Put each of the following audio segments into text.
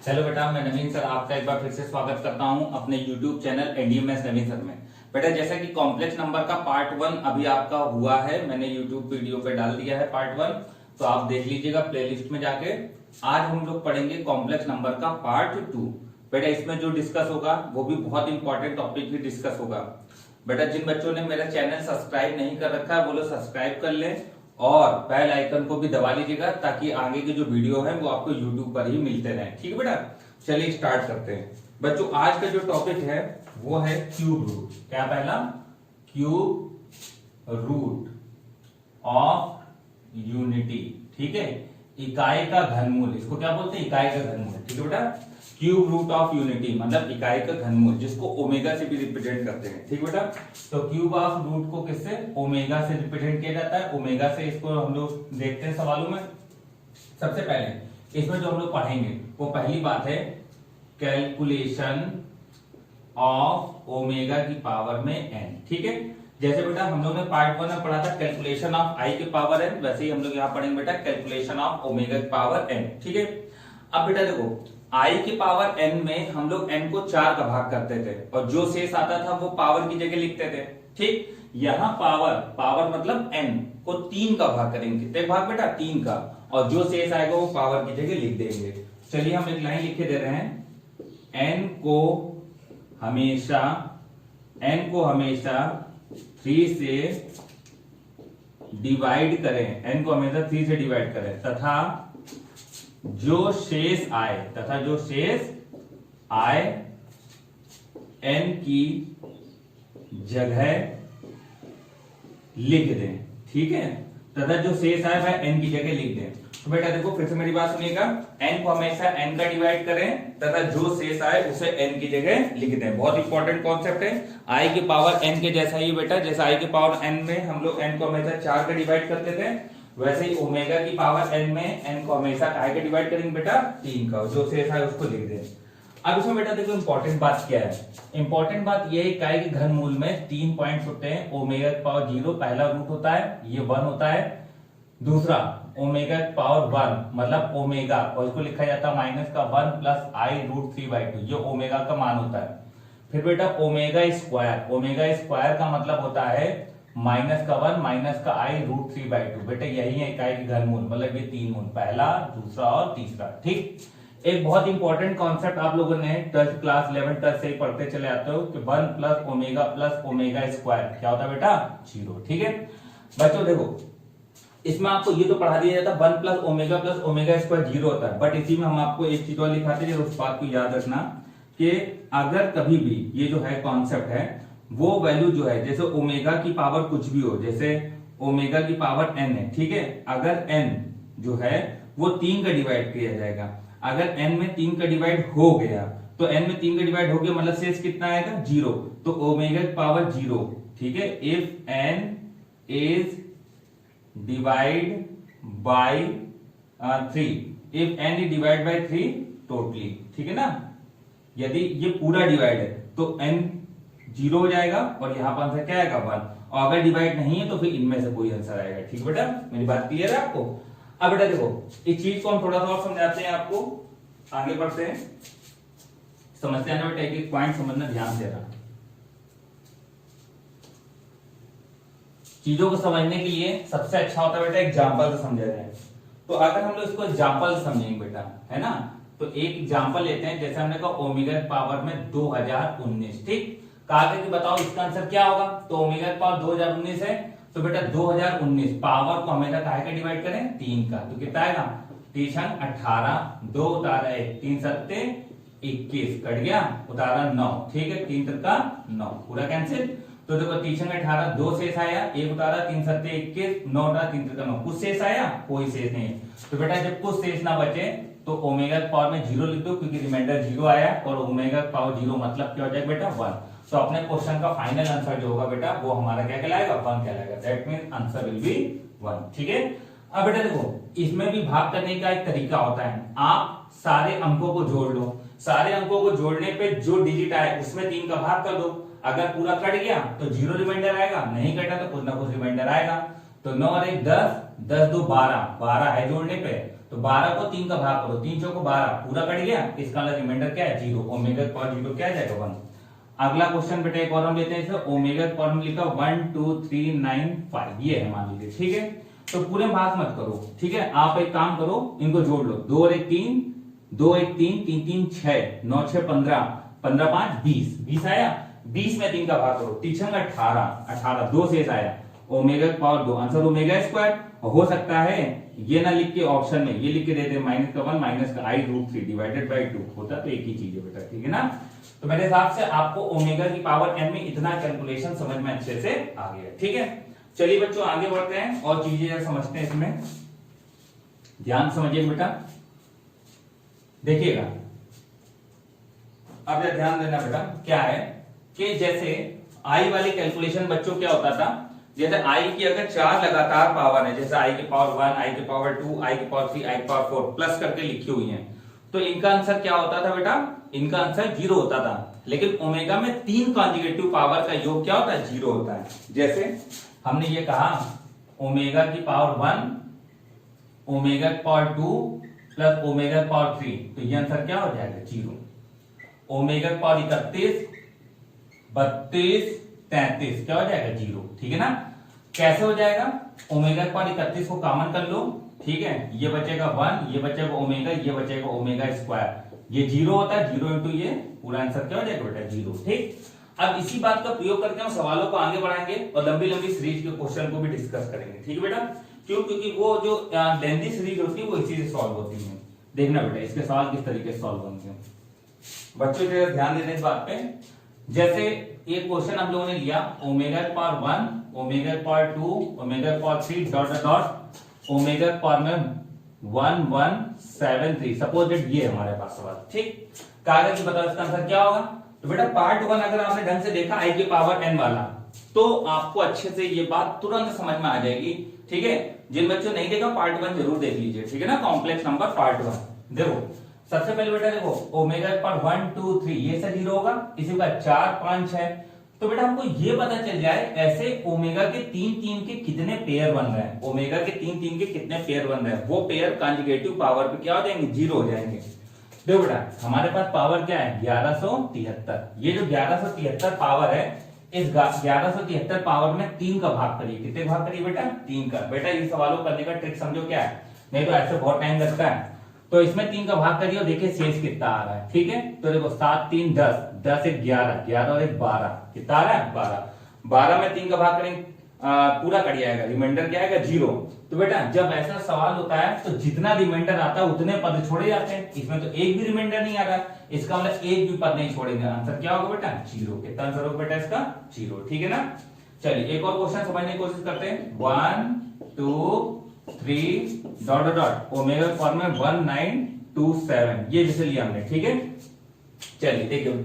Hello बेटा, मैं नवीन sir आपका एक बार फिर से स्वागत करता हूं अपने YouTube चैनल एनडीएमएस नवीन सर में। बेटा, जैसा कि कॉम्प्लेक्स नंबर का पार्ट 1 अभी आपका हुआ है, मैंने YouTube वीडियो पे डाल दिया है पार्ट 1, तो आप देख लीजिएगा प्लेलिस्ट में जाके। आज हम लोग पढ़ेंगे कॉम्प्लेक्स नंबर का पार्ट 2। बेटा, इसमें जो डिस्कस होगा वो भी बहुत इंपॉर्टेंट टॉपिक ही डिस्कस होगा। बेटा, जिन बच्चों ने मेरा चैनल सब्सक्राइब नहीं कर रखा है वो लोग सब्सक्राइब कर ले और बेल आइकन को भी दबा लीजिएगा ताकि आगे के जो वीडियो है वो आपको यूट्यूब पर ही मिलते रहे। ठीक है बेटा, चलिए स्टार्ट करते हैं। बच्चों, आज का जो टॉपिक है वो है क्यूब रूट। क्या पहला? Cube root of unity. ठीक है, इकाई का घनमूल, इसको क्या बोलते हैं? इकाई का घनमूल। ठीक है बेटा, क्यूब रूट ऑफ यूनिटी मतलब इकाई का घनमूल, जिसको ओमेगा से भी रिप्रेजेंट करते हैं। ठीक बेटा, तो क्यूब ऑफ रूट को किससे? ओमेगा से रिप्रेजेंट किया जाता है। ओमेगा से इसको हम लोग देखते हैं सवालों में। सबसे पहले इसमें जो हम लोग पढ़ेंगे वो पहली बात है कैलकुलेशन ऑफ ओमेगा की पावर में एन। ठीक है, जैसे बेटा हम लोग ने पार्ट 1 में पढ़ा था कैलकुलेशन ऑफ आई की पावर एन, वैसे ही हम लोग यहाँ पढ़ेंगे बेटा कैलकुलेशन ऑफ ओमेगा की पावर एन। ठीक है, अब बेटा देखो, आई की पावर एन में हम लोग एन को 4 का भाग करते थे और जो शेष आता था वो पावर की जगह लिखते थे। ठीक, यहाँ पावर मतलब एन को 3 का भाग करेंगे। कितने भाग बेटा? 3 का, और जो शेष आएगा वो पावर की जगह लिख देंगे। चलिए हम एक लाइन लिखे दे रहे हैं, एन को हमेशा 3 से डिवाइड करें, एन को हमेशा 3 से डिवाइड करें तथा जो शेष आए एन की जगह लिख दें। ठीक है, तथा जो शेष आए वह एन की जगह लिख दें। तो बेटा देखो, फिर से मेरी बात सुनिएगा, एन को हमेशा एन का डिवाइड करें तथा जो शेष आए उसे एन की जगह लिख दें। बहुत इंपॉर्टेंट कॉन्सेप्ट है। आई की पावर एन के जैसा ही बेटा, जैसा आई की पावर एन में हम लोग एन को हमेशा 4 का डिवाइड करते थे, वैसे ही ओमेगा की पावर एन में एन को हमेशा काय का डिवाइड करेंगे बेटा? 3 का, जो शेष है उसको लिख दें। अब इसमें बेटा देखो इंपॉर्टेंट बात क्या है। इंपॉर्टेंट बात ये है, इकाई के घनमूल में 3 पॉइंट्स होते हैं। ओमेगा की पावर 0 पहला रूट होता है, ये 1 होता है। दूसरा ओमेगा की पावर 1 मतलब ओमेगा, और इसको लिखा जाता है माइनस का 1 प्लस आई रूट 3/2, ये ओमेगा का मान होता है। फिर बेटा ओमेगा स्क्वायर का मतलब होता है माइनस का 1 माइनस का आई रूट 3/2। बेटा यही है इकाई की घनमूल, मतलब ये 3 मूल, पहला, दूसरा और तीसरा। ठीक, एक बहुत इंपॉर्टेंट कॉन्सेप्ट आप लोगों ने ट्वेल्थ क्लास 11 ट्वेल्थ से ही पढ़ते चले आते हो कि 1 प्लस ओमेगा स्क्वायर क्या होता है बेटा? 0। ठीक है बच्चों, देखो इसमें आपको ये तो पढ़ा दिया जाता है 1 प्लस ओमेगा स्क्वायर 0 होता है, बट इसी में हम आपको एक चीज और लिखाते हैं, उस बात को याद रखना कि अगर कभी भी ये जो है कॉन्सेप्ट है वो वैल्यू जो है, जैसे ओमेगा की पावर कुछ भी हो, जैसे ओमेगा की पावर एन है, ठीक है, अगर एन जो है वो 3 का डिवाइड किया जाएगा, अगर एन में 3 का डिवाइड हो गया तो एन में 3 का डिवाइड हो गया मतलब शेष कितना आएगा? 0, तो ओमेगा की पावर 0। ठीक है, if N is divide by 3, if N is divide by 3 totally, ठीक है ना, यदि ये पूरा डिवाइड है तो एन 0 हो जाएगा और यहां पर आंसर क्या आएगा? 1, और अगर डिवाइड नहीं है तो फिर इनमें से कोई आंसर आएगा। ठीक बेटा, मेरी बात क्लियर है आपको? अब बेटा देखो, इस चीज को हम थोड़ा सा और समझाते हैं आपको, आगे बढ़ते हैं, समझते हैं ना बेटा, एक एक पॉइंट समझना, ध्यान देना। चीजों को समझने के लिए सबसे अच्छा होता है बेटा एग्जाम्पल से समझा जाए। तो अगर हम लोग इसको एग्जाम्पल से समझेंगे बेटा, है ना, तो एक एग्जाम्पल लेते हैं, जैसे हमने कहा ओमेगा पावर में 2019। ठीक, कहा कि बताओ इसका आंसर क्या होगा? तो ओमेगा की पावर 2019 है, तो बेटा 2019 पावर को हमेशा काहे का डिवाइड करें? 3 का, तो कितना आएगा? 3 18, 2 उतारा 1, 3 सत्ते 21, कट गया, उतारा 9। ठीक है, 3 का 9 पूरा कैंसिल। तो देखो 3 18, 2 शेष आया, 1 उतारा, 3 सत्ते 21, 9 उतारा, 3 का 9, कुछ शेष आया? कोई शेष नहीं। तो बेटा जब कुछ शेष ना बचे तो ओमेगा की पावर में 0 लिख दो, क्योंकि रिमाइंडर 0 आया, और ओमेगा की पावर 0 मतलब क्या हो जाएगा बेटा? 1। तो अपने क्वेश्चन का फाइनल आंसर जो होगा बेटा वो हमारा क्या कहलाएगा? 1 कहलाएगा। That means answer will be 1। ठीक है, अब बेटा देखो इसमें भी भाग करने का एक तरीका होता है, आप सारे अंकों को जोड़ लो, सारे अंकों को जोड़ने पे जो डिजिट आए उसमें 3 का भाग कर दो, अगर पूरा कट गया तो 0 रिमाइंडर आएगा, नहीं कटा तो कुछ ना कुछ रिमाइंडर आएगा। तो 9 और 1 10, 10 2 12, 12 है जोड़ने पे, तो 12 को 3 का भाग करो, 3 चौको 12 पूरा कट गया, इसका रिमाइंडर क्या है 0, ओमेगा की पावर 0 क्या आ जाएगा 1। अगला क्वेश्चन बेटा एक और हम लेते हैं, इसमें ओमेगा की पावर में लिखा 1 2 3 9 5 ये है मान लीजिए, ठीक है। तो पूरे भाग मत करो, ठीक है, आप एक काम करो इनको जोड़ लो, 2 और 1 3, 2 1 3 3 3 6 9 6 15 15 5 20 20 आया, 20 में 3 का भाग करो, 3 18 18 2 शेष आया, ओमेगा की पावर 2 आंसर ओमेगा स्क्वायर। हो सकता है ये ना लिख के ऑप्शन में ये लिख के देते माइनस का 1 माइनस का i√3 डिवाइडेड बाय 2 होता तो एक ही चीज है बेटा, ठीक है ना। तो मेरे हिसाब से आपको ओमेगा की पावर n में इतना कैलकुलेशन समझ में अच्छे से आ गया, ठीक है। चलिए बच्चों आगे बढ़ते हैं और चीजें समझते हैं, इसमें ध्यान समझिए बेटा, देखिएगा अब जरा ध्यान देना बेटा, क्या है कि जैसे आई वाली कैलकुलेशन बच्चों क्या होता था, जैसे आई की अगर 4 लगातार पावर है, जैसे आई की पावर 1, आई की पावर 2, आई की पावर 3, आई की पावर 4 प्लस करके लिखी हुई है, तो इनका आंसर क्या होता था बेटा, इनका आंसर 0 होता था। लेकिन ओमेगा में 3 कॉन्जुगेटिव पावर का योग क्या होता है 0 होता है। जैसे हमने ये कहा ओमेगा की पावर 1, ओमेगा की पावर 2 प्लस ओमेगा की पावर 3, तो ये आंसर क्या हो जाएगा 0। ओमेगा की पावर 31 32 33 क्या हो जाएगा 0, ठीक है ना। कैसे हो जाएगा, ओमेगा की पावर 31 को कॉमन कर लो, ठीक है, ये बचेगा 1, ये बचेगा ओमेगा, ये बचेगा ओमेगा स्क्वायर, ये 0 होता है, 0 इंटू ये पूरा आंसर क्या हो जाएगा बेटा 0, ठीक। अब इसी बात का प्रयोग करके हम सवालों को आगे बढ़ाएंगे और लंबी लंबी सीरीज के क्वेश्चन को भी डिस्कस करेंगे, ठीक है बेटा। क्यों, क्योंकि वो जो लेंथी सीरीज होती है वो इसी से सॉल्व होती है। देखना बेटा इसके सवाल किस तरीके से सॉल्व होंगे, बच्चों जरा ध्यान देना इस बात पे। जैसे एक क्वेश्चन हम लोगों ने लिया ओमेगा की पावर 1, ओमेगा की पावर 2, ओमेगा की पावर 3 डॉट डॉट ओमेगा की पावर में 1173, सपोज दैट ये हमारे पास सवाल, ठीक। कागज की बताओ इसका आंसर क्या होगा। तो बेटा पार्ट 1 अगर आपने ढंग से देखा आई की पावर n वाला, तो आपको अच्छे से ये बात तुरंत समझ में आ जाएगी, ठीक है। जिन बच्चों नहीं देखा पार्ट 1 जरूर देख लीजिए, ठीक है ना। कॉम्प्लेक्स नंबर पार्ट 1 देखो, सबसे पहले बेटा देखो ओमेगा की पावर 1 2 3 ये से 0 होगा, इसी का 4 5 6, तो बेटा हमको ये पता चल जाए ऐसे ओमेगा के 3 3 के कितने पेयर बन रहे हैं, ओमेगा के 3 3 के कितने पेयर बन रहे हैं, वो पेयर कॉन्जुगेटिव पावर पे क्या हो जाएंगे 0 हो जाएंगे। देखो बेटा हमारे पास पावर क्या है 1173, ये जो 1173 पावर है, इस 1173 पावर में 3 का भाग करिए, कितने भाग करिए बेटा 3 का। बेटा ये सवालों करने का ट्रिक समझो क्या है, नहीं तो ऐसे बहुत टाइम लगता है। तो इसमें 3 का भाग करिए और देखिए शेष कितना आ रहा है, ठीक है। तो देखो 7 3 10, 10 1 11, 11 और 1 12, कितना आ रहा है 12, 12 में 3 का भाग करेंगे पूरा कट जाएगा, रिमाइंडर क्या आएगा 0। तो बेटा जब ऐसा सवाल होता है तो जितना रिमाइंडर आता है उतने पद छोड़े जाते हैं, इसमें तो एक भी रिमाइंडर नहीं आ रहा, इसका मतलब एक भी पद नहीं छोड़ेंगे, आंसर क्या होगा बेटा 0। कितना आंसर होगा बेटा इसका 0, ठीक है ना। चलिए एक और क्वेश्चन समझने की कोशिश करते हैं, 1 2 3 डॉट डॉट ओमेगा की पावर में 1927 ये जैसे लिया हमने, ठीक है। चलिए देखिए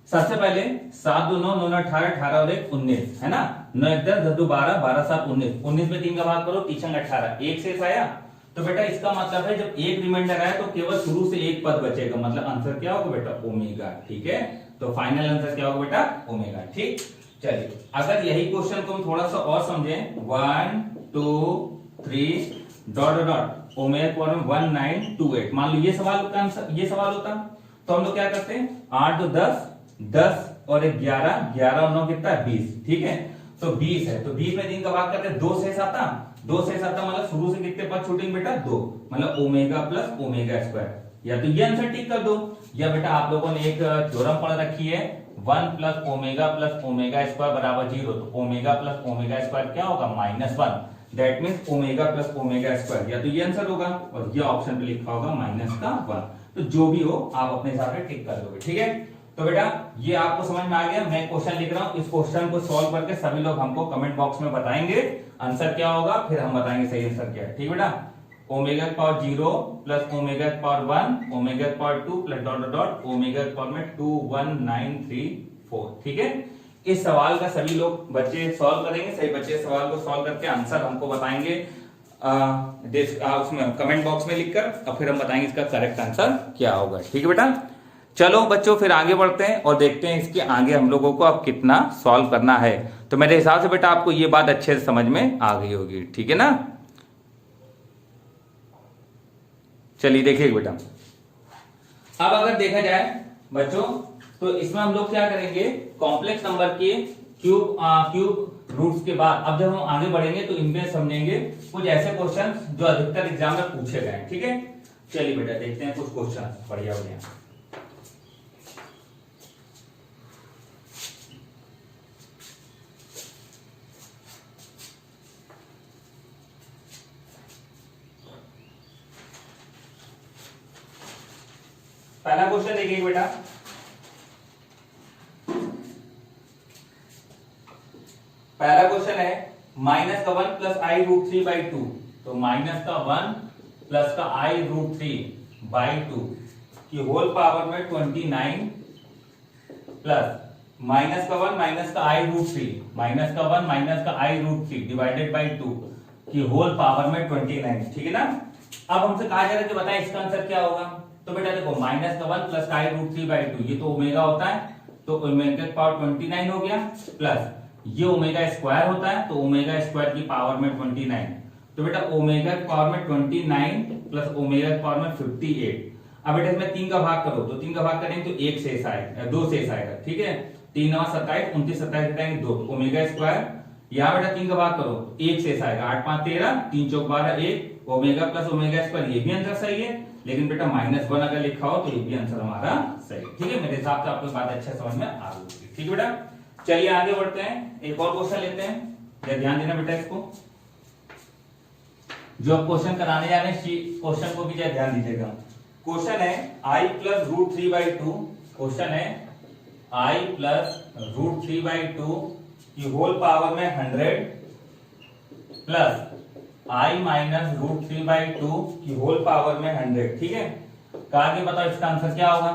सबसे पहले 7 2 9 9 18 18 और 1 19 है ना, 9 1 10 10 2 12 12 7 19, 19 में 3 का भाग करो 3 18, एक शेष आया। तो बेटा इसका मतलब है जब एक रिमाइंडर आया तो केवल शुरू से एक पद बचेगा, मतलब आंसर क्या होगा बेटा ओमेगा, ठीक है। तो फाइनल आंसर क्या होगा बेटा ओमेगा, ठीक। चलिए अगर यही क्वेश्चन को हम थोड़ा सा और समझें, 1 2 3 डॉट डॉट ओमेगा की पावर में 1928, मान लो ये सवाल का आंसर ये सवाल होता, तो हम लोग क्या करते हैं 8 2 10 10 और 11 11 और 9 कितना है 20, ठीक है। तो 20 है, तो 20 में 3 का भाग करते हैं 2 शेष आता, 2 शेष आता मतलब शुरू से कितने पद छूटेंगे बेटा 2, मतलब ओमेगा प्लस ओमेगा स्क्वायर। या तो ये आंसर ठीक कर दो, या बेटा आप लोगों ने एक थ्योरम पढ़ रखी है 1 प्लस ओमेगा स्क्वायर बराबर 0, तो ओमेगा प्लस ओमेगा स्क्वायर क्या होगा -1, that means omega plus omega square, या तो ये आंसर होगा और ये ऑप्शन पे लिखा होगा -1। तो जो भी हो आप अपने हिसाब से टिक कर दोगे, ठीक है। तो बेटा ये आपको समझ में आ गया, मैं क्वेश्चन लिख रहा हूं, इस क्वेश्चन को सॉल्व करके सभी लोग हमको कमेंट बॉक्स में बताएंगे आंसर क्या होगा, फिर हम बताएंगे सही आंसर क्या है, ठीक बेटा। ओमेगा की पावर 0 प्लस ओमेगा की पावर 1 ओमेगा की power 2 plus dot dot omega की पावर में 21934, ठीक है। इस सवाल का सभी लोग बच्चे सॉल्व करेंगे, सही बच्चे सवाल को सॉल्व करके आंसर हमको बताएंगे उसमें कमेंट बॉक्स में लिखकर, और फिर हम बताएंगे इसका करेक्ट आंसर क्या होगा, ठीक है बेटा। चलो बच्चों फिर आगे बढ़ते हैं और देखते हैं इसके आगे हम लोगों को अब कितना सॉल्व करना है। तो मेरे हिसाब से बेटा आपको ये बात अच्छे से समझ में आ गई होगी, ठीक है ना। चलिए देखिए बेटा, अब अगर देखा जाए बच्चों तो इसमें हम लोग क्या करेंगे, कॉम्प्लेक्स नंबर के क्यूब रूट्स के बाद अब जब हम आगे बढ़ेंगे तो इनमें समझेंगे कुछ ऐसे क्वेश्चन जो अधिकतर एग्जाम में पूछे गए। ठीक है, चलिए बेटा देखते हैं कुछ क्वेश्चन बढ़िया बढ़िया। पहला क्वेश्चन देखिए बेटा, पहला क्वेश्चन है माइनस का 1 प्लस आई रूट 3 बाई 2, तो माइनस का 1 प्लस का आई रूट 3 बाई 2 की होल पावर में 29 प्लस माइनस का 1 माइनस का आई रूट 3 माइनस का 1 माइनस का आई रूट 3 डिवाइडेड बाई 2 की होल पावर में 29। ठीक है ना। अब हमसे कहा जा रहा है कि बताएं इसका आंसर क्या होगा। तो बेटा देखो माइनस का 1 प्लस का आई रूट 3 बाई 2 ये तो ओमेगा होता है, तो ओमेगा की पावर 29 हो गया, प्लस ये ओमेगा स्क्वायर होता है तो ओमेगा स्क्वायर की पावर में 29। तो बेटा ओमेगा की पावर में 29 प्लस ओमेगा की पावर में 58। अब बेटा इसमें 3 का भाग करो, तो 3 का भाग करेंगे तो 1 शेष आएगा, 2 शेष आएगा। ठीक है, 3 9 27 29 27 घटाएंगे 2, तो ओमेगा स्क्वायर, यहाँ बेटा 3 का भाग करो 1 शेष आएगा, 8 5 13 3 4 12 1, ओमेगा प्लस ओमेगा स्क्वायर ये भी आंसर सही है, लेकिन बेटा -1 अगर लिखा हो तो ये भी आंसर हमारा सही। ठीक है, मेरे हिसाब से आपको बात अच्छे समझ में आ गई। ठीक है बेटा, चलिए आगे बढ़ते हैं, एक और क्वेश्चन लेते हैं। ध्यान देना बेटा इसको, जो आप क्वेश्चन कराने जा रहे हैं क्वेश्चन को भी ध्यान दीजिएगा। क्वेश्चन है आई प्लस रूट 3 बाई 2, क्वेश्चन है आई प्लस रूट 3 बाई 2 की होल पावर में 100 plus i minus root 3 by 2 की होल पावर में 100। ठीक है, कहा कि बताओ इसका आंसर क्या होगा।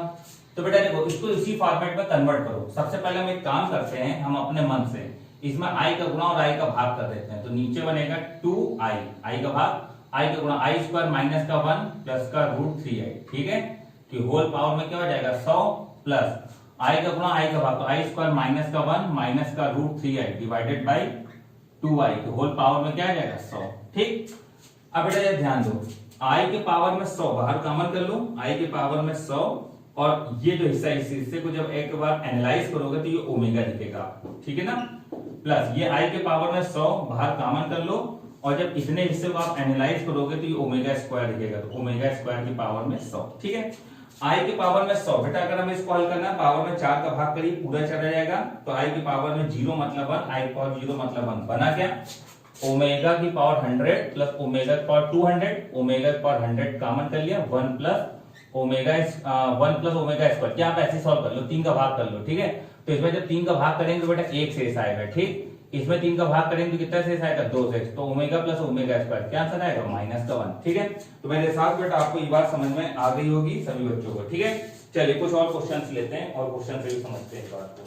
तो बेटा देखो इसको इसी फॉर्मेट में कन्वर्ट करो। सबसे पहले हम एक काम करते हैं, हम अपने मन से इसमें आई का गुणा और आई का भाग कर देते हैं। तो नीचे बनेगा 2i, आई का भाग आई का गुणा आई स्क्वायर माइनस का 1 प्लस का रूट 3i। ठीक है, कि होल पावर में क्या हो जाएगा 100 प्लस आई का गुणा आई का भाग, तो आई स्क्वायर माइनस का 1 माइनस का root 3i divided by 2i, तो होल पावर में क्या आ जाएगा 100। ठीक, अब बेटा ध्यान दो, आई के पावर में 100 बाहर कॉमन कर लो, आई के पावर में 100 और ये जो हिस्सा इस हिस्से को जब एक बार एनालाइज करोगे तो ये ओमेगा दिखेगा। ठीक है ना, प्लस ये आई के पावर में 100 बाहर कॉमन कर लो और जब इतने हिस्से को आप एनालाइज करोगे तो ये ओमेगा स्क्वायर दिखेगा, तो ओमेगा स्क्वायर की पावर में 100। ठीक है, आई की पावर में 100, बेटा अगर हमें इसको हल करना है पावर में 4 का भाग करिए पूरा चला जाएगा, तो आई की पावर में 0 मतलब 1, आई की पावर 0 मतलब 1 बना क्या, ओमेगा की पावर 100 प्लस ओमेगा की पावर 200, ओमेगा की पावर 100 कॉमन कर लिया, 1 प्लस ओमेगा स्क्वायर, क्या आप ऐसे सॉल्व कर लो, 3 का भाग कर लो। ठीक है, तो इसमें जब 3 का भाग करेंगे तो बेटा 1 शेष आएगा। ठीक, इसमें 3 का भाग करेंगे तो कितना शेष आएगा 2 शेष, तो ओमेगा प्लस ओमेगा स्क्वायर क्या आंसर आएगा -1। ठीक है, तो मेरे साथ बेटा आपको ये बात समझ में आ गई होगी सभी बच्चों को। ठीक है, चलिए कुछ और क्वेश्चंस लेते हैं और क्वेश्चन से भी समझते हैं इस बात को।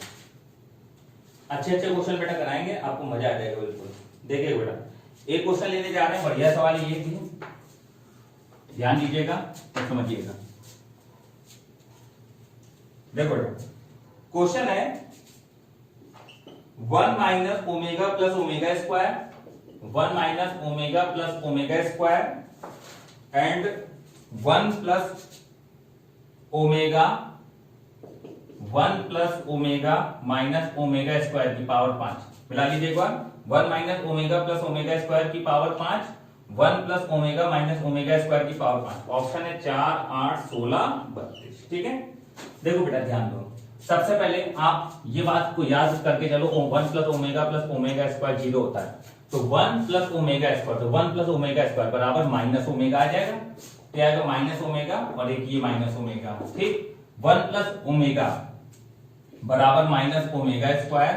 अच्छे अच्छे क्वेश्चन बेटा कराएंगे, आपको मजा आ जाएगा बिल्कुल। देखिए बेटा एक क्वेश्चन लेने जा रहे हैं, बढ़िया सवाल ये भी ध्यान दीजिएगा तो समझिएगा। देखो क्वेश्चन है 1 minus omega plus omega square, 1 minus omega plus omega square and 1 plus omega minus omega square की पावर 5। मिला लीजिए एक बार, 1 minus omega plus omega square की power 5, 1 plus omega minus omega square की पावर 5। ऑप्शन है 4 8 16 32। ठीक है, देखो बेटा ध्यान दो, सबसे पहले आप ये बात को याद करके चलो, 1 प्लस ओमेगा स्क्वायर 0 होता है, तो 1 प्लस ओमेगा स्क्वायर, तो 1 प्लस ओमेगा स्क्वायर बराबर माइनस ओमेगा आ जाएगा, क्या आएगा माइनस ओमेगा और एक ये माइनस ओमेगा। ठीक, 1 प्लस ओमेगा बराबर माइनस ओमेगा स्क्वायर,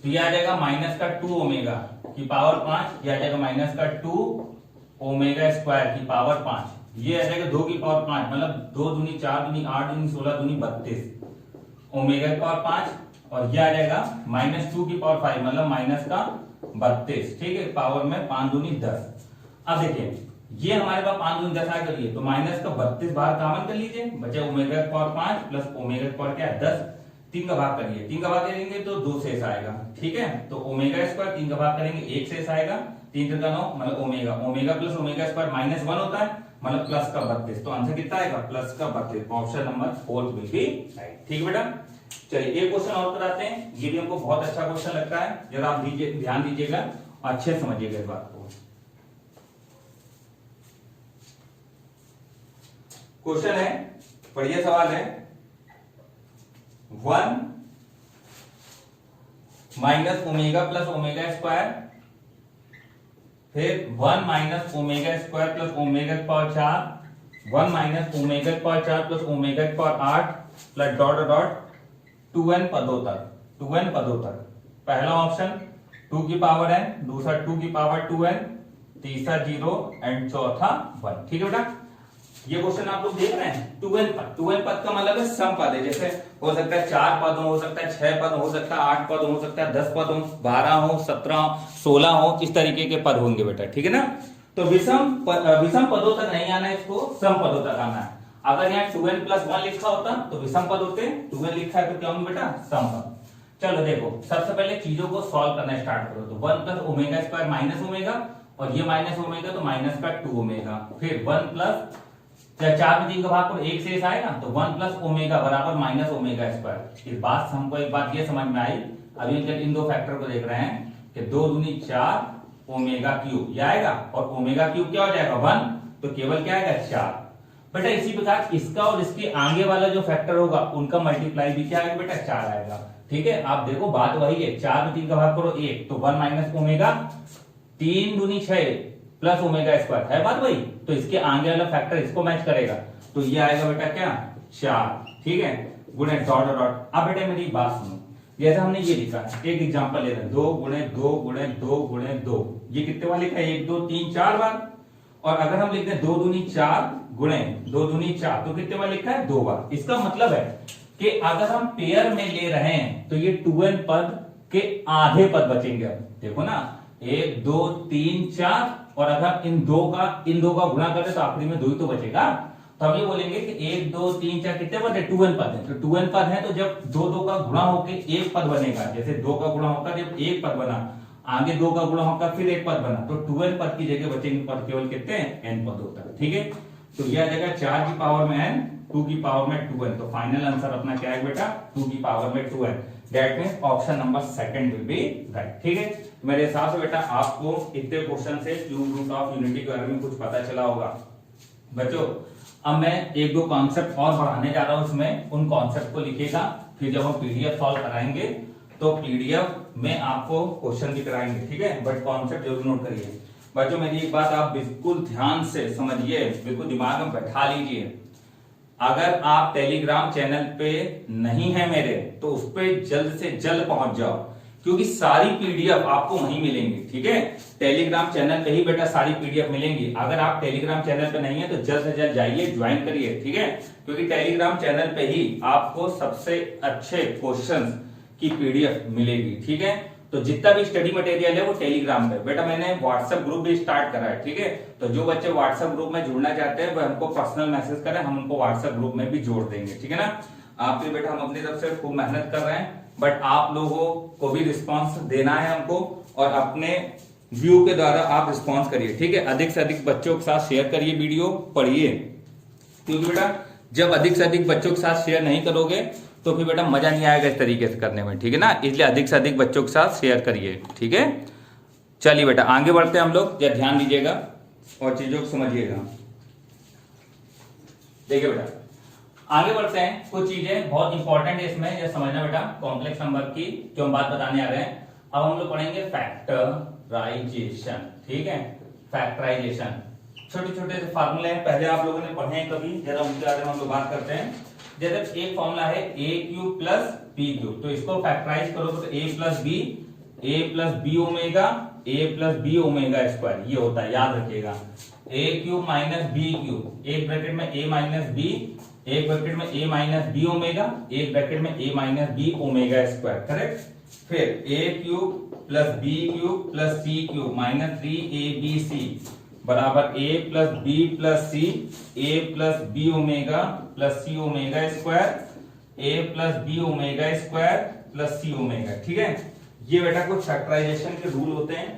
तो ये आ जाएगा माइनस का 2 ओमेगा की पावर 5, ये आ जाएगा माइनस का 2 ओमेगा स्क्वायर की पावर 5, ये आ जाएगा 2 की पावर 5, मतलब 2 दूनी 4 दूनी 8 दूनी 16 दूनी 32 ओमेगा की पावर 5, और ये आ जाएगा माइनस 2 की पावर 5 मतलब माइनस का 32। ठीक है, पावर में 5 दूनी 10। अब देखिए ये हमारे पास 5 दूनी 10 आ करिए, तो माइनस का 32 बाहर कॉमन कर लीजिए, बचे ओमेगा की पावर 5 प्लस ओमेगा की पावर क्या है 10, 3 का भाग करिए, 3 का भाग करेंगे तो 2 शेष आएगा। ठीक है, तो ओमेगा स्क्वायर 3 का भाग करेंगे 1 शेष आएगा, 3 3 9 मतलब omega, omega plus omega square minus 1 होता है, मतलब प्लस का 32। तो आंसर कितना आएगा? प्लस का 32। Option number 4 will be right. ठीक है बेटा, चलिए एक क्वेश्चन और कराते हैं। ये भी हमको बहुत अच्छा क्वेश्चन लगता है, जरा आप ध्यान दीजिएगा, अच्छे से समझिएगा इस बात को। क्वेश्चन है, बढ़िया सवाल है। 1 minus omega plus omega square, फिर 1 minus omega square plus omega power 4, 1 minus omega power 4 plus omega power 8 plus dot dot 2n पदों तक, 2n पदों तक। पहला ऑप्शन 2 की पावर n, दूसरा 2 की पावर 2n, तीसरा 0 एंड चौथा 1। ठीक है बेटा, ये क्वेश्चन आप लोग देख रहे हैं। 2n पद, 2n पद का मतलब है सम पद है। जैसे हो सकता है 4 पद हो सकता है 6 पद हो सकता है 8 पद हो सकता है 10 पद हो, 12 हो, 17 16 हो, इस तरीके के पद होंगे बेटा। ठीक है ना, तो विषम पदों तक नहीं आना है, इसको सम पदों तक आना है। अगर यहाँ 2n प्लस 1 लिखा होता तो विषम पद होते, 2n लिखा है तो क्या होंगे बेटा? सम पद। चलो देखो, सबसे पहले चीजों को सॉल्व करना स्टार्ट करो। तो 1 plus omega square minus omega, और ये माइनस ओमेगा तो माइनस का 2 ओमेगा, फिर 1 प्लस 4 में 3 का भाग करो, एक शेष आएगा, तो 1 प्लस ओमेगा बराबर माइनस ओमेगा स्क्वायर। इस बात हमको एक बात ये समझ में आई, अभी इन दो फैक्टर को देख रहे हैं कि 2 दूनी 4 ओमेगा क्यूब ये आएगा, और ओमेगा क्यूब क्या हो जाएगा? 1, तो केवल क्या आएगा? 4। बेटा इसी प्रकार इसका और इसके आगे वाला जो फैक्टर होगा उनका मल्टीप्लाई भी क्या आएगा बेटा? 4 आएगा। ठीक है, आप देखो बात वही है, 4 में 3 का भाग करो 1, तो 1 माइनस ओमेगा, 3 दूनी 6 प्लस ओमेगा स्क्वायर, है बात वही। तो इसके आगे वाला फैक्टर इसको मैच करेगा, तो ये आएगा बेटा क्या? 4। ठीक है, गुणे डॉट डॉट। अब बेटा मेरी बात सुनो, जैसे हमने ये लिखा है, एक एग्जांपल ले रहे हैं, 2 गुणे 2 गुणे 2 गुणे 2, ये कितने बार लिखा है? 1 2 3 4 बार। और अगर हम लिखते हैं 2 दूनी 4 गुणे 2 दूनी 4, तो कितने बार लिखा है? 2 बार। इसका मतलब है कि अगर हम पेयर में ले रहे हैं तो ये 2n पद के आधे पद बचेंगे। अब देखो ना, 1 2 3 4, और अगर इन दो का गुणा करें तो आखिरी में 2 ही तो बचेगा। तो हम ये बोलेंगे कि 1 2 3 4 कितने पद है? 2n पद है। तो 2n पद है, तो जब 2 का गुणा होकर एक पद बनेगा, जैसे 2 का गुणा होकर जब एक पद बना, आगे 2 का गुणा होकर फिर एक पद बना, तो 2n पद की जगह बचेंगे पद केवल कितने? n पद होता है। ठीक है, तो यह आ जाएगा 4 की पावर में n, 2 की पावर में 2n। तो फाइनल आंसर अपना क्या है बेटा? 2 की पावर में 2n। That means option number 2 will be right. ठीक है, मेरे हिसाब से बेटा आपको इतने क्वेश्चन से क्यूब रूट ऑफ यूनिटी के बारे में कुछ पता चला होगा। बच्चों अब मैं एक दो कॉन्सेप्ट और बढ़ाने जा रहा हूं, उसमें उन कॉन्सेप्ट को लिखिएगा, फिर जब हम पीडीएफ सॉल्व कराएंगे तो पीडीएफ में आपको क्वेश्चन भी कराएंगे। ठीक है, बट कॉन्सेप्ट जरूर नोट करिए। बच्चों मेरी एक बात आप बिल्कुल ध्यान से समझिए, बिल्कुल दिमाग में बैठा लीजिए। अगर आप टेलीग्राम चैनल पे नहीं है मेरे, तो उस पर जल्द से जल्द पहुंच जाओ, क्योंकि सारी पीडीएफ आपको वहीं मिलेंगी। ठीक है, टेलीग्राम चैनल पे ही बेटा सारी पीडीएफ मिलेंगी। अगर आप टेलीग्राम चैनल पे नहीं है तो जल्द से जल्द जाइए, ज्वाइन करिए। ठीक है, क्योंकि टेलीग्राम चैनल पे ही आपको सबसे अच्छे क्वेश्चंस की पीडीएफ मिलेगी। ठीक है, तो जितना भी स्टडी मटेरियल है वो टेलीग्राम पे। बेटा मैंने व्हाट्सएप ग्रुप भी स्टार्ट करा है। ठीक है, तो जो बच्चे व्हाट्सएप ग्रुप में जुड़ना चाहते हैं वो हमको पर्सनल मैसेज करें, हम उनको व्हाट्सएप ग्रुप में भी जोड़ देंगे। ठीक है ना, आपके बेटा हम अपनी तरफ से खूब मेहनत कर रहे हैं, बट आप लोगों को भी रिस्पॉन्स देना है हमको, और अपने व्यू के द्वारा आप रिस्पॉन्स करिए। ठीक है, अधिक से अधिक बच्चों के साथ शेयर करिए, वीडियो पढ़िए, क्योंकि बेटा जब अधिक से अधिक बच्चों के साथ शेयर नहीं करोगे तो फिर बेटा मजा नहीं आएगा इस तरीके से करने में। ठीक है ना, इसलिए अधिक से अधिक बच्चों के साथ शेयर करिए। ठीक है, चलिए बेटा आगे बढ़ते हैं हम लोग, या ध्यान दीजिएगा और चीजों को समझिएगा। देखिए बेटा आगे बढ़ते हैं, कुछ चीजें बहुत इंपॉर्टेंट है इसमें, यह समझना बेटा कॉम्प्लेक्स नंबर की जो हम बात बताने आ रहे हैं। अब हम लोग पढ़ेंगे फैक्टराइजेशन। ठीक है, फैक्टराइजेशन छोटे छोटे से फार्मूले हैं, पहले आप लोगों ने पढ़े हैं कभी, जरा उनके बारे में हम लोग बात करते हैं। जैसे एक फॉर्मूला है a cube plus b cube, तो इसको फैक्टराइज करो तो a plus b omega square ये होता है, याद रखिएगा। a cube minus b cube, एक ब्रैकेट में a माइनस बी, एक ब्रैकेट में a माइनस बी ओमेगा, एक ब्रैकेट में a minus b omega square, correct. फिर a cube plus b cube plus c cube minus 3abc बराबर a plus b plus c, a plus b omega plus c omega square, a plus b omega square plus c omega. ठीक है, ये बेटा कुछ factorisation के rule होते हैं।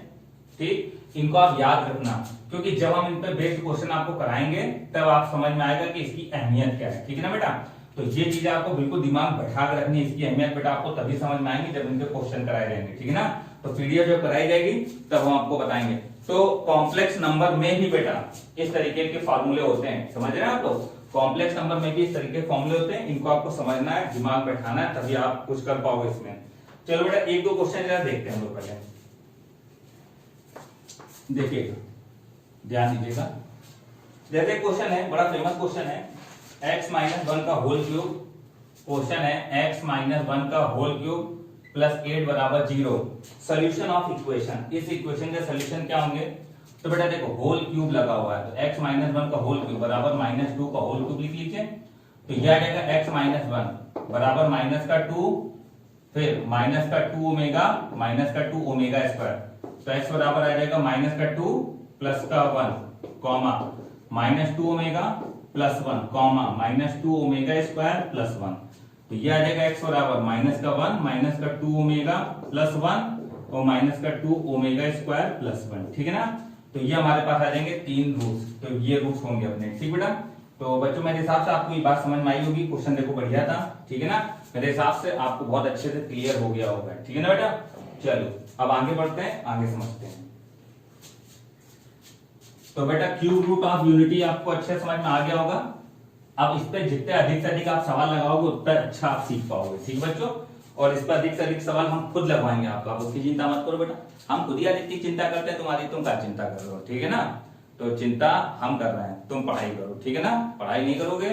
ठीक, इनको आप याद रखना, क्योंकि जब हम इन पे बेस्ड क्वेश्चन आपको कराएंगे तब आप समझ में आएगा कि इसकी अहमियत क्या है। ठीक है ना बेटा, तो ये चीजें आपको बिल्कुल दिमाग बैठा कर रखनी है। इसकी अहमियत बेटा आपको तभी समझ में आएंगी जब इनके क्वेश्चन कराए जाएंगे। ठीक है ना, तो पीडीएफ जब कराई जाएगी तब हम आपको बताएंगे। तो कॉम्प्लेक्स नंबर में भी बेटा इस तरीके के फॉर्मूले होते हैं, समझ रहे हैं आप लोग। कॉम्प्लेक्स नंबर में भी इस तरीके के फॉर्मूले होते हैं, इनको आपको समझना है, दिमाग बैठाना है, तभी आप कुछ कर पाओगे इसमें। चलो बेटा एक दो क्वेश्चन जरा देखते हैं हम लोग पहले। देखिएगा, ध्यान दीजिएगा। जैसे क्वेश्चन है, बड़ा फेमस क्वेश्चन है, x माइनस 1 का होल क्यूब। क्वेश्चन है x माइनस 1 का होल क्यूब प्लस 8 बराबर 0। सोल्यूशन ऑफ इक्वेशन, इस इक्वेशन के सोल्यूशन क्या होंगे? तो बेटा देखो होल क्यूब लगा हुआ है, तो x माइनस 1 का होल क्यूब बराबर माइनस 2 का होल क्यूब लिख लीजिए। तो यह आ जाएगा x माइनस 1 बराबर माइनस का 2, फिर माइनस का 2 ओमेगा, माइनस का 2 ओमेगा स्क्वायर। तो x बराबर आ जाएगा माइनस का 2 प्लस का 1 comma minus 2 omega plus 1 comma minus 2 omega square plus 1। तो ये आ जाएगा x बराबर माइनस का 1 माइनस का 2 ओमेगा प्लस 1 और माइनस का 2 ओमेगा स्क्वायर प्लस 1। ठीक है ना, तो ये हमारे पास आ जाएंगे 3 रूट्स। तो ये रूट्स होंगे अपने। ठीक बेटा, तो बच्चों मेरे हिसाब से आपको ये बात समझ में आई होगी। क्वेश्चन देखो बढ़िया था। ठीक है ना, मेरे हिसाब से आपको बहुत अच्छे से क्लियर हो गया होगा। ठीक है ना बेटा, चलो अब आगे बढ़ते हैं, आगे समझते हैं। तो बेटा क्यूब रूट ऑफ यूनिटी आपको अच्छे समझ में आ गया होगा। अब इस पे जितने अधिक से अधिक आप सवाल लगाओगे उतना अच्छा आप सीख पाओगे। ठीक बच्चों, और इस पर अधिक से अधिक सवाल हम खुद लगवाएंगे आपको, आप उसकी चिंता मत करो बेटा। हम खुद ही जितनी चिंता करते हैं तुम्हारी, तुम क्या चिंता कर रहे हो? ठीक है ना, तो चिंता हम कर रहे हैं, तुम पढ़ाई करो। ठीक है ना, पढ़ाई नहीं करोगे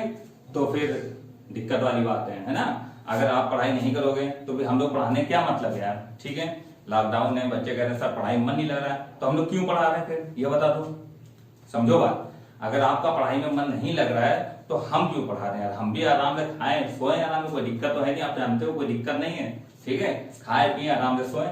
तो फिर दिक्कत वाली बात है ना। अगर आप पढ़ाई नहीं करोगे तो फिर हम लोग पढ़ाने क्या मतलब है यार। ठीक है, लॉकडाउन है, बच्चे कह रहे हैं सर पढ़ाई में मन नहीं लग रहा है, तो हम लोग क्यों पढ़ा रहे हैं फिर ये बता दो। समझो बात, अगर आपका पढ़ाई में मन नहीं लग रहा है तो हम क्यों पढ़ा रहे हैं यार। हम भी आराम से खाएं सोएं आराम से, कोई दिक्कत तो है नहीं, आप जानते हो कोई दिक्कत नहीं है। ठीक है, खाए पिए आराम से सोएं,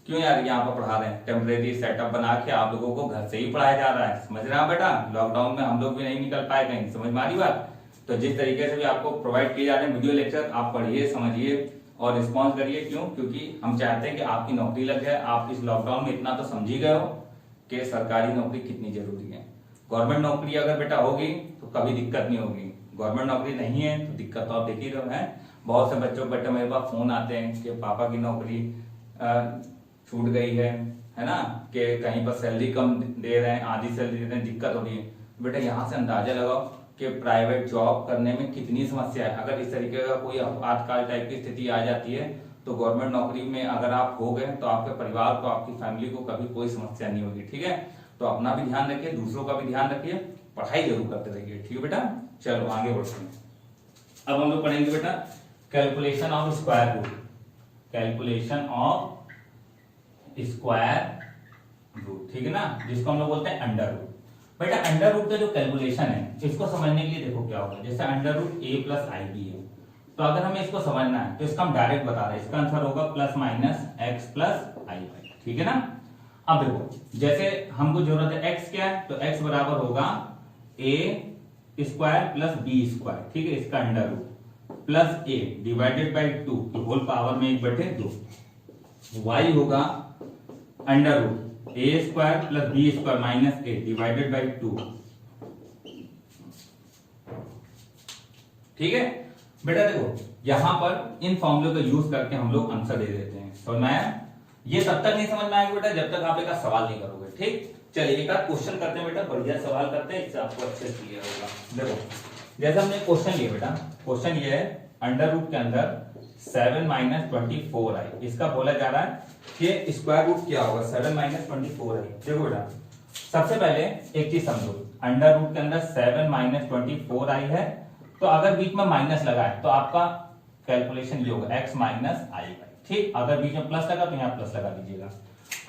क्यों यार यहाँ पर पढ़ा रहे हैं। टेम्परेरी सेटअप बना के आप लोगों को घर से ही पढ़ाया जा रहा है, समझ रहे हैं बेटा। लॉकडाउन में हम लोग भी नहीं निकल पाए कहीं, समझ में आ रही बात। तो जिस तरीके से भी आपको प्रोवाइड किए जा रहे हैं वीडियो लेक्चर, आप पढ़िए समझिए और रिस्पॉन्स करिए। क्यों? क्योंकि हम चाहते हैं कि आपकी नौकरी लग जाए। आप इस लॉकडाउन में इतना तो समझ ही गए हो कि सरकारी नौकरी कितनी जरूरी है। गवर्नमेंट नौकरी अगर बेटा होगी तो कभी दिक्कत नहीं होगी, गवर्नमेंट नौकरी नहीं है तो दिक्कत तो आप देख ही रहे हैं। बहुत से बच्चों बेटा मेरे पास फोन आते हैं कि पापा की नौकरी छूट गई है ना, कि कहीं पर सैलरी कम दे रहे हैं, आधी सैलरी दे रहे हैं, दिक्कत हो रही है। बेटा यहाँ से अंदाजा लगाओ कि प्राइवेट जॉब करने में कितनी समस्या है। अगर इस तरीके का कोई आपातकाल टाइप की स्थिति आ जाती है तो गवर्नमेंट नौकरी में अगर आप हो गए तो आपके परिवार को, आपकी फैमिली को कभी कोई समस्या नहीं होगी। ठीक है, तो अपना भी ध्यान रखिए, दूसरों का भी ध्यान रखिए, पढ़ाई जरूर करते रहिए। ठीक है बेटा, चलो आगे बढ़ते हैं। अब हम लोग पढ़ेंगे बेटा calculation of square root. Calculation of square root, ठीक है ना, जिसको हम लोग बोलते हैं अंडर रूट। बेटा अंडर रूट का जो कैलकुलेशन है इसको समझने के लिए देखो क्या होगा। जैसे अंडर रूट ए प्लस आई बी है, तो अगर हमें इसको समझना है तो इसका हम डायरेक्ट बता रहे हैं, इसका आंसर होगा प्लस माइनस एक्स प्लस आई वाई। ठीक है ना, अब देखो जैसे हमको जरूरत है x क्या है, तो x बराबर होगा a square plus b square. ठीक है, इसका under root plus a divided by 2 whole power में 1/2। y होगा under root a square plus b square minus a divided by 2। ठीक है बेटा, देखो यहां पर इन फॉर्मूले का यूज करके हम लोग आंसर दे देते हैं। समझ में आया? ये तब तक नहीं समझ में आएगा बेटा जब तक आप एक सवाल नहीं करोगे। ठीक, चलिए एक आध क्वेश्चन करते हैं बेटा, बढ़िया सवाल करते हैं, इससे आपको अच्छे से क्लियर होगा। देखो जैसे हमने क्वेश्चन लिया बेटा, क्वेश्चन ये है अंडर रूट के अंदर 7 माइनस 24 आई। इसका बोला जा रहा है कि स्क्वायर रूट क्या होगा 7 माइनस 24 आई। देखो बेटा सबसे पहले एक चीज समझो, अंडर रूट के अंदर 7 माइनस 24 आई है, तो अगर बीच में माइनस लगा है तो आपका कैलकुलेशन ये होगा x माइनस आई वाई। ठीक, अगर बीच में प्लस लगा तो यहाँ प्लस लगा दीजिएगा।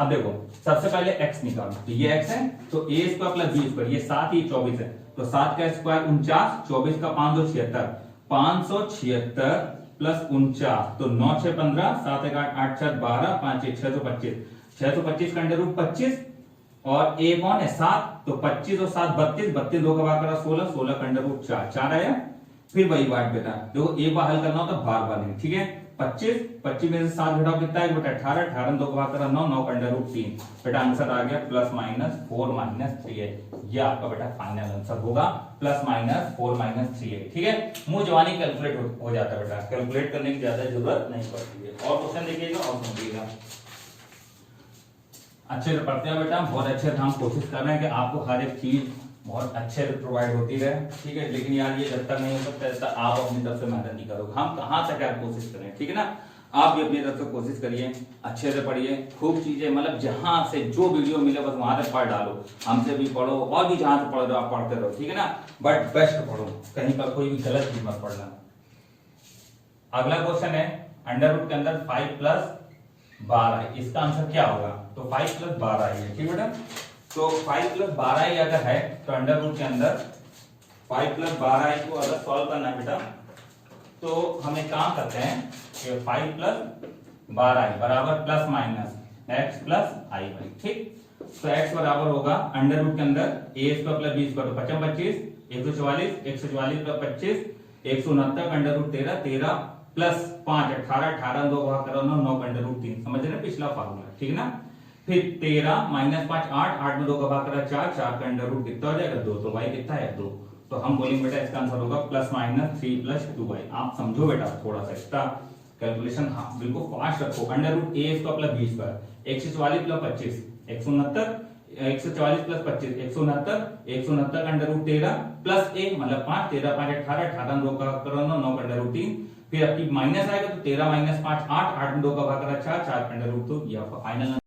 अब देखो सबसे पहले x निकालो, तो ये x है, तो a square plus b square, ये 7 ही 24 है, तो 7 का स्क्वायर 49, 24 का 576, 576 प्लस 49, तो 9 6 15, 7 1 8 4 12, 5 1 625, 625 का अंडर रूट 25 और a कौन है 7, तो 25 और 7 32, 32 दो का भाग करा 16, 16 का अंडर रूट 4 आया। फिर वही बात बेटा, देखो a बार हल करना हो तो बार बार नहीं। ठीक है, 25 में से 7 घटाओ कितना है बेटा 18, 18 2 भाग करा 9, 9 का अंडर रूट 3। बेटा आंसर आ गया प्लस माइनस 4 माइनस 3a। ये आपका बेटा फाइनल आंसर होगा प्लस माइनस 4 माइनस 3a। ठीक है, मुंह जवानी कैलकुलेट हो जाता है बेटा, कैलकुलेट करने की ज्यादा जरूरत नहीं पड़ती है। और क्वेश्चन देखिएगा और समझिएगा, अच्छे से पढ़ते हैं बेटा, बहुत अच्छे से हम कोशिश कर रहे हैं कि आपको हर एक चीज बहुत अच्छे से प्रोवाइड होती रहे। ठीक है, लेकिन यार ये जब तक नहीं हो सकता तब तक आप अपनी तरफ से मेहनत नहीं करोगे, हम कहां तक यार कोशिश करें। ठीक है ना, आप भी अपनी तरफ से कोशिश करिए, अच्छे से पढ़िए, खूब चीजें मतलब जहां से जो वीडियो मिले बस वहां से पढ़ डालो, हमसे भी पढ़ो और भी जहां से पढ़ रहे हो आप पढ़ते रहो। ठीक है ना, बट बेस्ट पढ़ो, कहीं पर कोई भी गलत चीज मत पढ़ना। अगला क्वेश्चन है अंडर रूट के अंदर 5 प्लस 12, इसका आंसर क्या होगा? तो 5 प्लस 12 है। ठीक है बेटा, तो 5 प्लस 12 अगर है तो अंडर रूट के अंदर 5 प्लस 12 को अगर सॉल्व करना है बेटा तो हम एक काम करते हैं कि 5 प्लस 12 बराबर प्लस माइनस x प्लस आई वाई। ठीक, तो x बराबर होगा अंडर रूट के अंदर a square plus b square, तो 55 25 144, 144 प्लस 25 169 अंडर रूट 13, 13 प्लस 5 18, 18 2 भाग करो 9, 9 अंडर रूट 3। समझ रहे हैं पिछला फार्मूला। ठीक है ना, फिर 13 माइनस 5 8, 8 में 2 का भाग करा 4, 4 का अंडर रूट कितना हो जाएगा 2, तो y कितना है 2। तो हम बोलेंगे बेटा इसका आंसर होगा प्लस माइनस 3 प्लस 2y। आप समझो बेटा थोड़ा सा इसका कैलकुलेशन, हाँ बिल्कुल फास्ट रखो। Under root a square plus b square 144 plus 25 169, 144 plus 25 169, 169 का अंडर रूट 13 प्लस a मतलब 5, 13 5 18, 18 2 का करो 9, 9 का अंडर रूट 3, फिर आपकी माइनस आएगा तो 13 माइनस 5 8, 8 में 2 का भाग करा 4, 4 का अंडर रूट 2। ये आपका फाइनल